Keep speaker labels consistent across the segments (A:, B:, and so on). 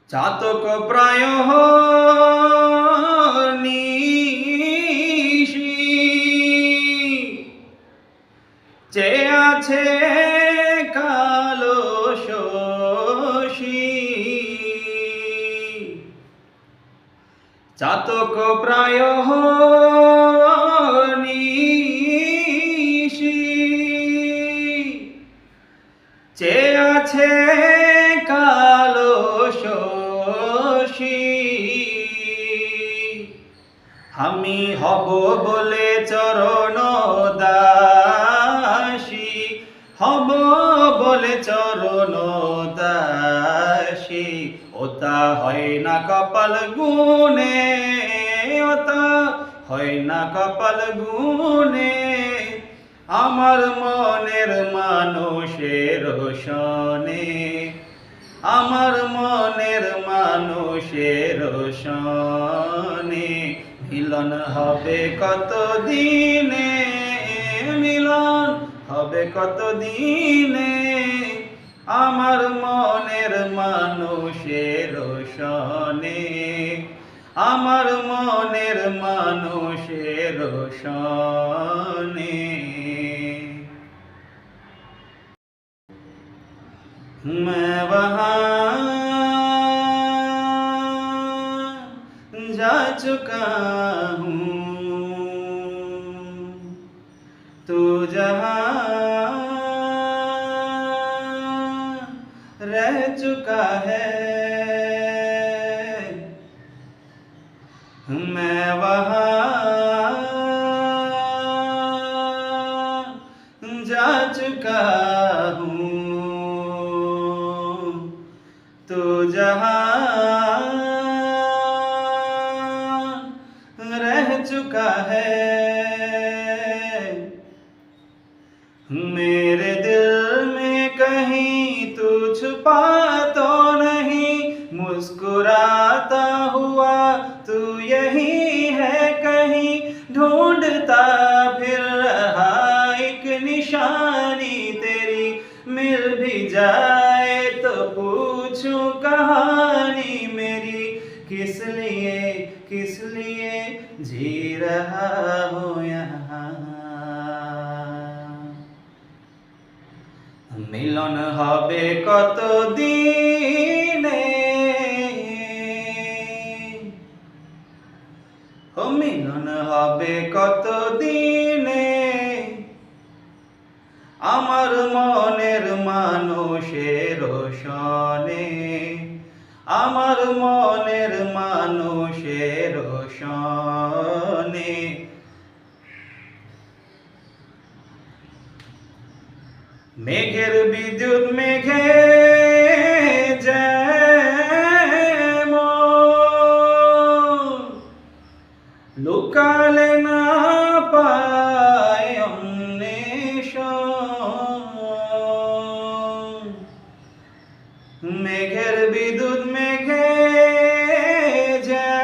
A: চাতক প্রায় নিশি চেয়ে আছে কালো শশী। চাতক প্রায় নিশি চেয়ে আছে কালো শশী। আমি হব বলে চরণ দাসী, হব বলে চরণ দাসী। ওতা হয় না কপাল গুনে, ওতা হয় না কপাল গুনে। আমার মনের মানুষের সনে, আমার মনের মানুষের সনে। মিলন হবে কত দিনে, মিলন হবে কত দিনে। আমার মনের মানুষের সনে, আমার মনের মানুষের সনে। मैं वहाँ जा चुका हूँ, तू जहाँ रह चुका है। मैं वहाँ जा चुका हूँ, तू जहाँ रह चुका है। मेरे दिल में कहीं तू छुपा तो नहीं, मुस्कुराता हुआ तू यही है कहीं। ढूंढता फिर रहा एक निशानी तेरी, मिल भी जाए तो पूछूं कहानी मेरी। किस लिए जी रहा हूँ यहाँ। মিলন হবে কত দিনে, ও মিলন হবে কত দিনে। আমার মনের মানুষের সনে, আমার মনের মানুষের সনে। মেঘের বিদ্যুৎ মেঘে যেমন লুকালে না পায় অন্বেষণ। মেঘের বিদ্যুৎ মেঘে যেমন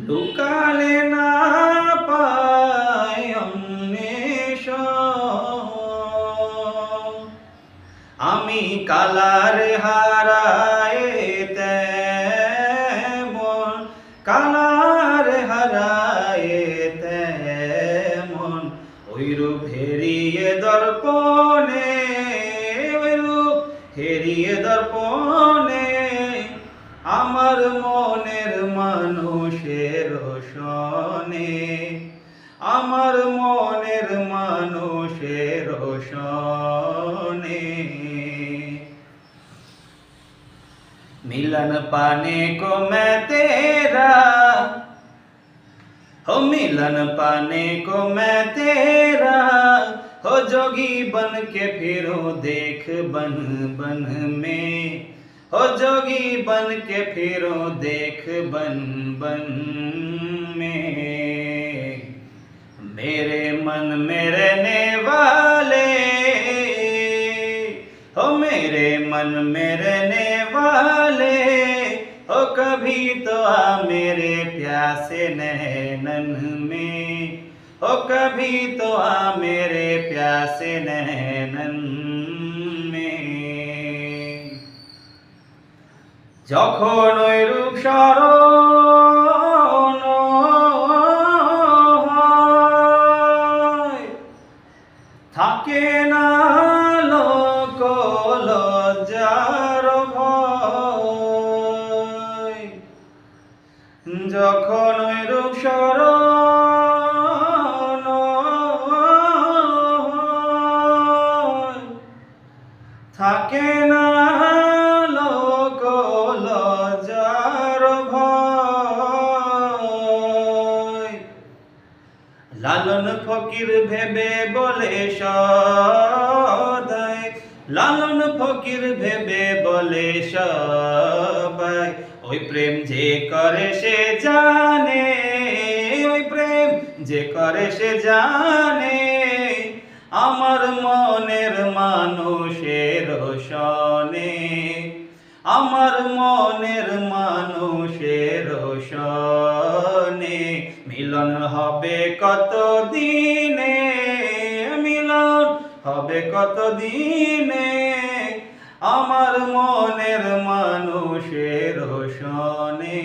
A: লুকালে না আমি কালারে হারায়ে তেমন, কালারে হারায়ে তেমন। ওই রূপ হেরিয়ে দর্পণে, ওই রূপ হেরিয়ে দর্পণে। আমার মনের মানুষের সনে, আমার মনের মানুষের সনে। मिलन पाने को मैं तेरा, हो मिलन पाने को मैं तेरा। हो जोगी बन के फिरूं देख बन बन में, हो जोगी बन के फिरूं देख बन बन में। मेरे मन में रहने वाले, हो मेरे मन में रहने वाले। हो कभी तो आ मेरे प्यासे नैनन में, हो कभी तो आ मेरे प्यासे नैनन যখন ওই রূপ স্মরণ হয়, থাকে না লোক লজ্জার ভয়। যখন ওই রূপ স্মরণ হয়, থাকে না লোক লজ্জার ভয়। লালন ফকির ভেবে বলে সদাই, লালন ফকির ভেবে বলে সবাই, ওই প্রেম যে করে সে জানে, ওই প্রেম যে করে সে জানে, আমার মনের মানুষের সনে, আমার মনের মানুষের সনে। মিলন হবে কত দিনে, মিলন হবে কত দিনে, আমার মনের মানুষের সনে,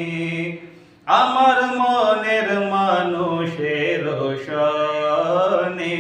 A: আমার মনের মানুষের সনে।